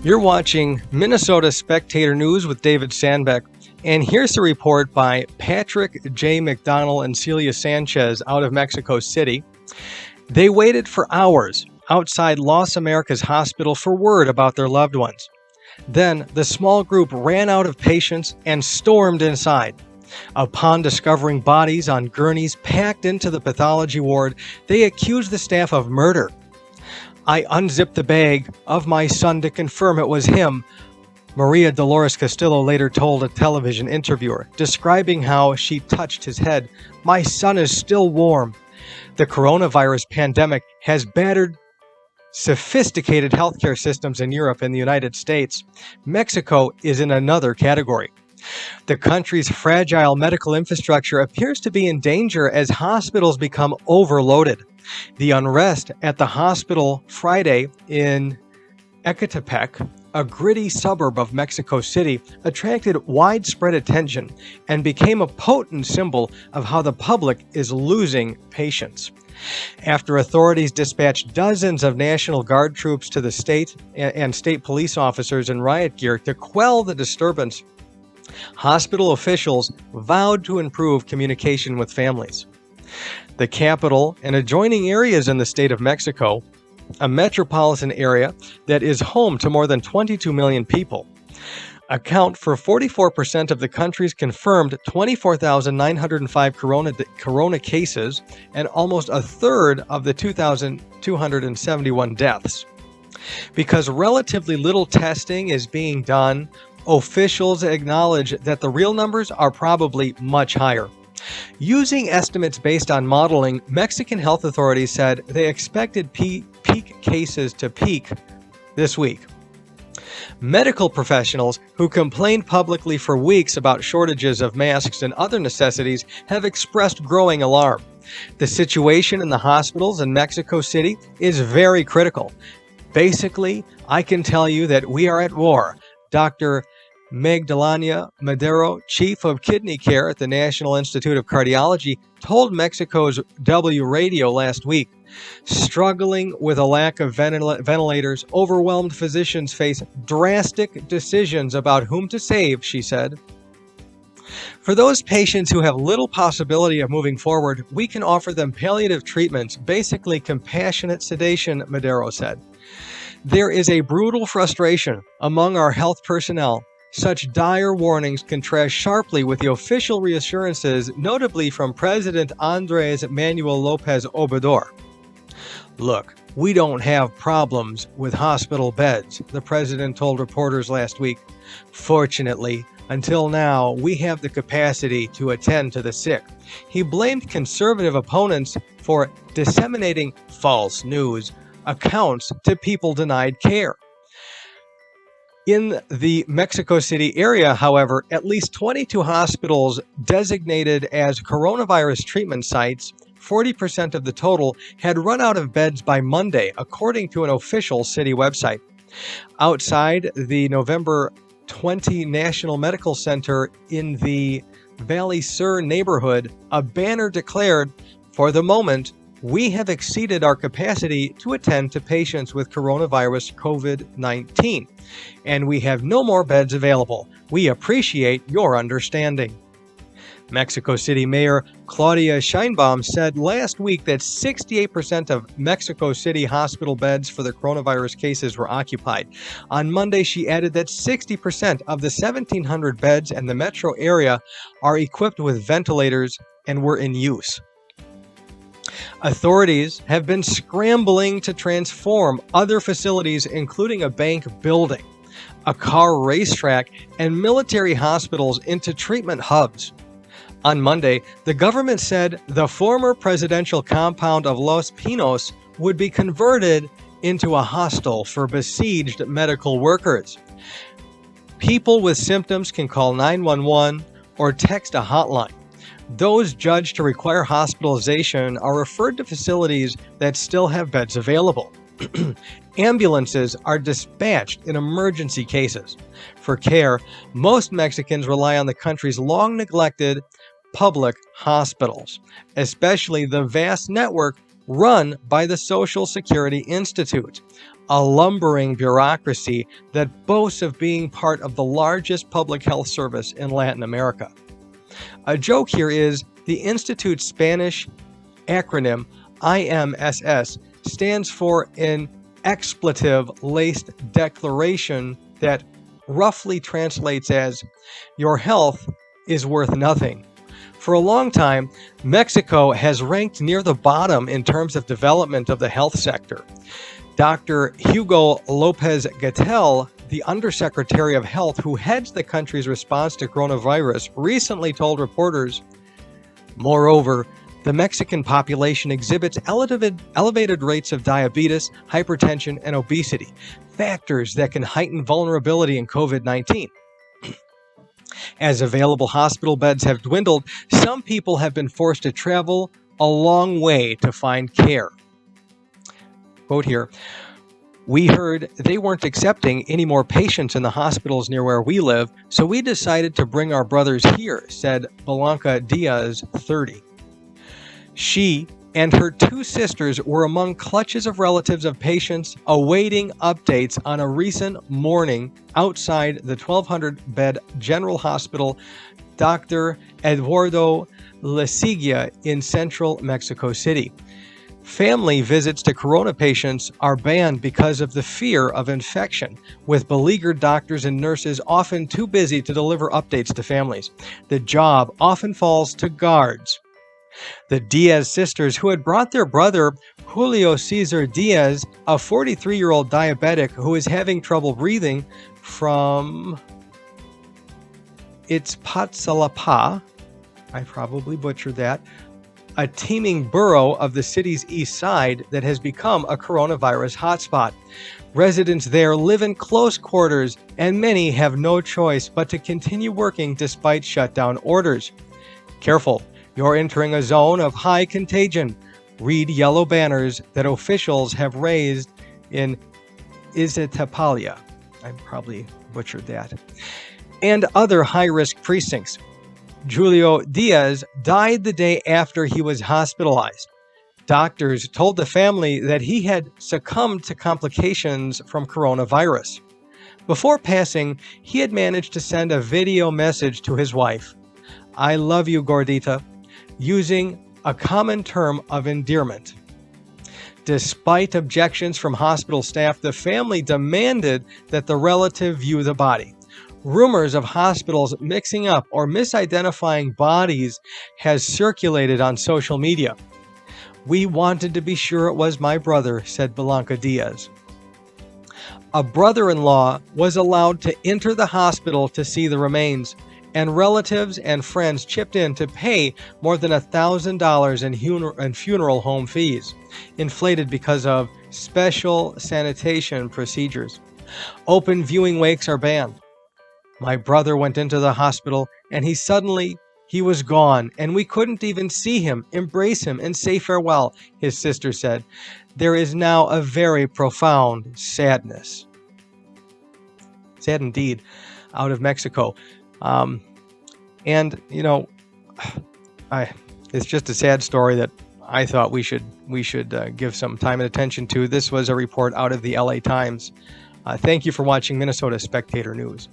You're watching Minnesota Spectator News with David Sandbeck, and here's a report by Patrick J. McDonald and Celia Sanchez out of Mexico City. They waited for hours outside Las Americas Hospital for word about their loved ones. Then the small group ran out of patients and stormed inside. Upon discovering bodies on gurneys packed into the pathology ward, they accused the staff of murder. "I unzipped the bag of my son to confirm it was him," Maria Dolores Castillo later told a television interviewer, describing how she touched his head. "My son is still warm." The coronavirus pandemic has battered sophisticated healthcare systems in Europe and the United States. Mexico is in another category. The country's fragile medical infrastructure appears to be in danger as hospitals become overloaded. The unrest at the hospital Friday in Ecatepec, a gritty suburb of Mexico City, attracted widespread attention and became a potent symbol of how the public is losing patience. After authorities dispatched dozens of National Guard troops to the state and state police officers in riot gear to quell the disturbance, hospital officials vowed to improve communication with families. The capital and adjoining areas in the state of Mexico, a metropolitan area that is home to more than 22 million people, account for 44% of the country's confirmed 24,905 corona cases and almost a third of the 2,271 deaths. Because relatively little testing is being done, officials acknowledge that the real numbers are probably much higher. Using estimates based on modeling, Mexican health authorities said they expected peak cases to peak this week. Medical professionals who complained publicly for weeks about shortages of masks and other necessities have expressed growing alarm. The situation in the hospitals in Mexico City is very critical. "Basically, I can tell you that we are at war," Dr. Magdalena Madero, chief of kidney care at the National Institute of Cardiology, told Mexico's W Radio last week. "Struggling with a lack of ventilators, overwhelmed physicians face drastic decisions about whom to save," she said. "For those patients who have little possibility of moving forward, we can offer them palliative treatments, basically compassionate sedation," Madero said. "There is a brutal frustration among our health personnel. Such dire warnings contrast sharply with the official reassurances, notably from President Andrés Manuel López Obrador. Look, we don't have problems with hospital beds," the president told reporters last week. "Fortunately, until now, we have the capacity to attend to the sick." He blamed conservative opponents for disseminating false news accounts to people denied care. In the Mexico City area, however, at least 22 hospitals designated as coronavirus treatment sites, 40% of the total, had run out of beds by Monday, according to an official city website. Outside the November 20 National Medical Center in the Valley Sur neighborhood, a banner declared, "For the moment, we have exceeded our capacity to attend to patients with coronavirus COVID-19, and we have no more beds available. We appreciate your understanding." Mexico City Mayor Claudia Sheinbaum said last week that 68% of Mexico City hospital beds for the coronavirus cases were occupied. On Monday, she added that 60% of the 1,700 beds in the metro area are equipped with ventilators and were in use. Authorities have been scrambling to transform other facilities, including a bank building, a car racetrack, and military hospitals into treatment hubs. On Monday, the government said the former presidential compound of Los Pinos would be converted into a hostel for besieged medical workers. People with symptoms can call 911 or text a hotline. Those judged to require hospitalization are referred to facilities that still have beds available. Ambulances are dispatched in emergency cases. For care, most Mexicans rely on the country's long-neglected public hospitals, especially the vast network run by the Social Security Institute, a lumbering bureaucracy that boasts of being part of the largest public health service in Latin America. A joke here is the Institute's Spanish acronym IMSS stands for an expletive-laced declaration that roughly translates as, "Your health is worth nothing." For a long time, Mexico has ranked near the bottom in terms of development of the health sector. Dr. Hugo Lopez-Gatell, the Undersecretary of Health who heads the country's response to coronavirus, recently told reporters, "Moreover, the Mexican population exhibits elevated rates of diabetes, hypertension, and obesity, factors that can heighten vulnerability in COVID-19. As available hospital beds have dwindled, some people have been forced to travel a long way to find care." Quote here, "We heard they weren't accepting any more patients in the hospitals near where we live, so we decided to bring our brothers here," said Blanca Diaz, 30. She and her two sisters were among clutches of relatives of patients awaiting updates on a recent morning outside the 1,200-bed General Hospital Dr. Eduardo Lesiglia in central Mexico City. Family visits to corona patients are banned because of the fear of infection, with beleaguered doctors and nurses often too busy to deliver updates to families. The job often falls to guards. The Diaz sisters, who had brought their brother Julio Cesar Diaz, a 43-year-old diabetic who is having trouble breathing, from Itzpatsalapa, I probably butchered that, a teeming borough of the city's east side that has become a coronavirus hotspot. Residents there live in close quarters, and many have no choice but to continue working despite shutdown orders. Careful, you're entering a zone of high contagion. Read yellow banners that officials have raised in Iztapalia. I probably butchered that. And other high-risk precincts. Julio Diaz died the day after he was hospitalized. Doctors told the family that he had succumbed to complications from coronavirus. Before passing, he had managed to send a video message to his wife, "I love you, Gordita," using a common term of endearment. Despite objections from hospital staff, the family demanded that the relative view the body. Rumors of hospitals mixing up or misidentifying bodies has circulated on social media. "We wanted to be sure it was my brother," said Blanca Diaz. A brother-in-law was allowed to enter the hospital to see the remains, and relatives and friends chipped in to pay more than $1,000 in funeral home fees, inflated because of special sanitation procedures. Open viewing wakes are banned. "My brother went into the hospital and he was gone, and we couldn't even see him, embrace him, and say farewell," his sister said. "There is now a very profound sadness." Sad indeed, out of Mexico. And you know, it's just a sad story that I thought we should give some time and attention to. This was a report out of the LA Times. Thank you for watching Minnesota Spectator News.